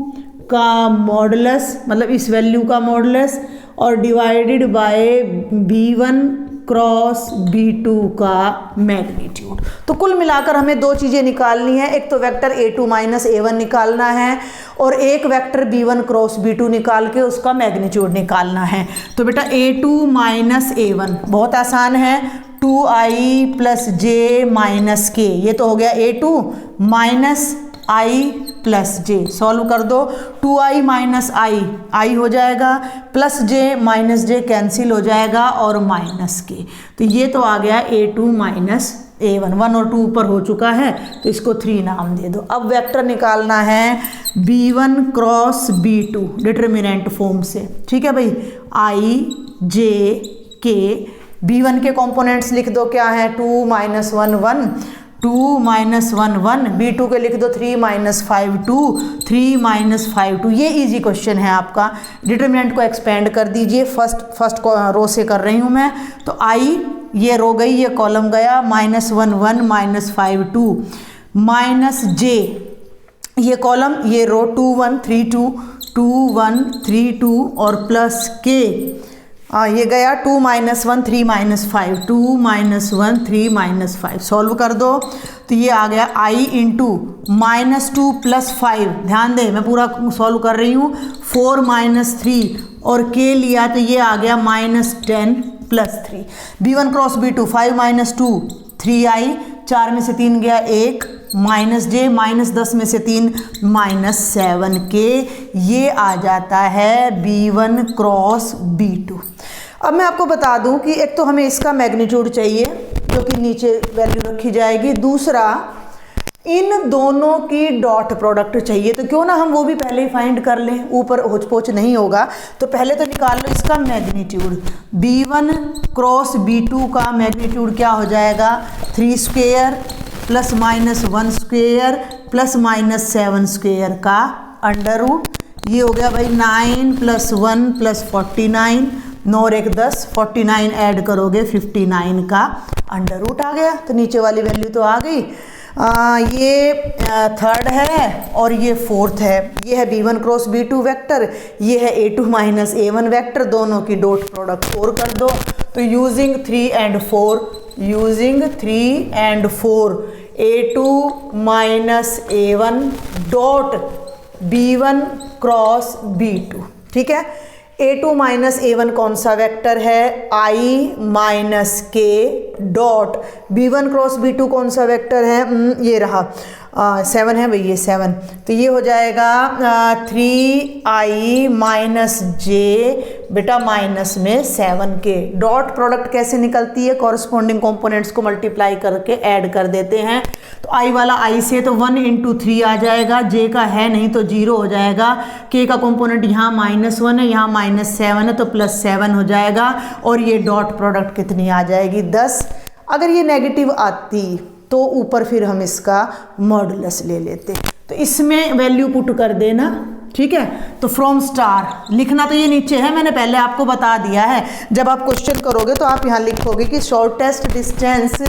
का मॉडुलस, मतलब इस वैल्यू का मॉडुलस, और divided by b1 cross b2 का मैग्नीट्यूड। तो कुल मिलाकर हमें 2 चीज़ें निकालनी है, एक तो वेक्टर a2 - a1 निकालना है, और एक वेक्टर b1 क्रॉस b2 निकाल के उसका मैग्नीट्यूड निकालना है। तो बेटा a2 - a1 बहुत आसान है, 2i + j - k, ये तो हो गया a2 - i + j। सॉल्व कर दो, 2i - i हो जाएगा, प्लस j - j कैंसिल हो जाएगा, और -k। तो ये तो आ गया a2 - a1, 1 और 2 ऊपर हो चुका है तो इसको 3 नाम दे दो। अब वेक्टर निकालना है b1 cross b2 determinant form से, ठीक है भाई। i j k, b1 के कंपोनेंट्स लिख दो, क्या है 2 -1 1, 2 -1 1, b2 के लिख दो 3 -5 2, 3 -5 2। ये इजी क्वेश्चन है आपका। डिटर्मिनेंट को एक्सपेंड कर दीजिए, फर्स्ट रो से कर रही हूँ मैं, तो आई ये रो गई, ये कॉलम गया, -1 1 -5 2, माइनस जे ये कॉलम, ये रो 2 1 3 2 2 1 3 2 और प्लस के ये गया 2 -1 3 -5 2 -1 3 -5। सॉल्व कर दो तो ये आ गया i इंटू -2 + 5, ध्यान दे मैं पूरा सॉल्व कर रही हूँ, 4 -3 और k लिया तो ये आ गया -10 + 3। b1 क्रॉस b2 5 -2 3i, 4 में से 3 गया 1, माइनस जे, -10 में से 3 -7k, ये आ जाता है b1 क्रॉस b2। अब मैं आपको बता दूं कि एक तो हमें इसका मैग्नीट्यूड चाहिए जो कि नीचे वैल्यू रखी जाएगी, दूसरा इन दोनों की डॉट प्रोडक्ट चाहिए। तो क्यों ना हम वो भी पहले ही फाइंड कर लें, ऊपर होच-पोच नहीं होगा। तो पहले तो निकाल लो इसका मैग्नीट्यूड। b1 क्रॉस b2 का मैग्नीट्यूड क्या हो जाएगा, 3 स्क्वेयर + -1 स्क्वेयर + -7 का अंडर रूट। ये हो गया भाई 9 + 1 + 49, 9 और 1 10, 49 ऐड करोगे 59 का अंडर रूट आ गया। तो नीचे वाली वैल्यू तो आ गई। ये थर्ड है और ये फोर्थ है। ये है b1 क्रॉस b2 वेक्टर, ये है a2 - a1 वेक्टर, दोनों की डॉट प्रोडक्ट 4 कर दो। तो using 3 and 4, a2 - a1 dot b1 cross b2, ठीक है। a2 - a1 कौन सा वेक्टर है, i - k dot b1 cross b2 कौन सा वेक्टर है, ये रहा 7 है भाई, ये 7। तो ये हो जाएगा 3i - j बेटा माइनस में 7k। डॉट प्रोडक्ट कैसे निकलती है, कॉरस्पॉन्डिंग कंपोनेंट्स को मल्टीप्लाई करके ऐड कर देते हैं। तो i वाला i से तो 1 × 3 आ जाएगा, j का है नहीं तो 0 हो जाएगा, k का कंपोनेंट यहाँ -1 है, यहाँ -7 है तो +7 हो जाएगा। और ये डॉट प्रोडक्ट कितनी आ जाएगी, 10। अगर ये नेगेटिव आती तो ऊपर फिर हम इसका मॉडुलस ले लेते। तो इसमें वैल्यू पुट कर देना, ठीक है। तो फ्रॉम स्टार लिखना तो ये नीचे है, मैंने पहले आपको बता दिया है। जब आप क्वेश्चन करोगे तो आप यहाँ लिखोगे कि shortest distance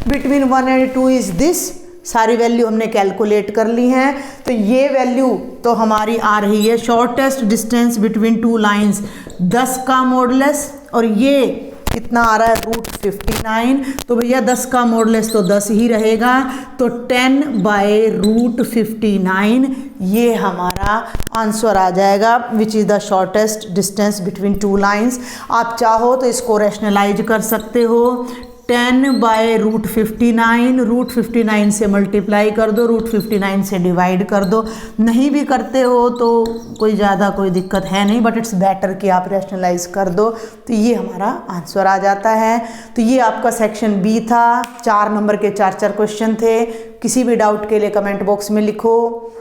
between 1 and 2 is this. सारी वैल्यू हमने कैलकुलेट कर ली हैं। तो ये वैल्यू तो हमारी आ रही है शॉर्टेस्ट डिस्टेंस बिटवीन 2 लाइंस 10 का मॉडुलस, और ये कितना आ रहा है √59। तो भैया 10 का मॉडुलस तो 10 ही रहेगा, तो 10/√59 ये हमारा आंसर आ जाएगा, which is the shortest distance between 2 lines. आप चाहो तो इसको रैशनलाइज कर सकते हो, 10/√59, √59 से मल्टीप्लाई कर दो, √59 से डिवाइड कर दो। नहीं भी करते हो तो कोई ज़्यादा कोई दिक्कत है नहीं, बट इट्स बेटर कि आप रैशनलाइज कर दो। तो ये हमारा आंसर आ जाता है। तो ये आपका सेक्शन बी था, 4 नंबर के 4 क्वेश्चन थे। किसी भी डाउट के लिए कमेंट बॉक्स में लिखो,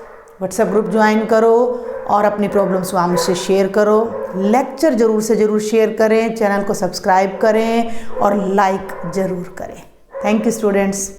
व्हाट्सएप ग्रुप ज्वाइन करो और अपनी प्रॉब्लम्स वहाँ मुझसे शेयर करो। लेक्चर ज़रूर से ज़रूर शेयर करें, चैनल को सब्सक्राइब करें और लाइक ज़रूर करें। Thank you students.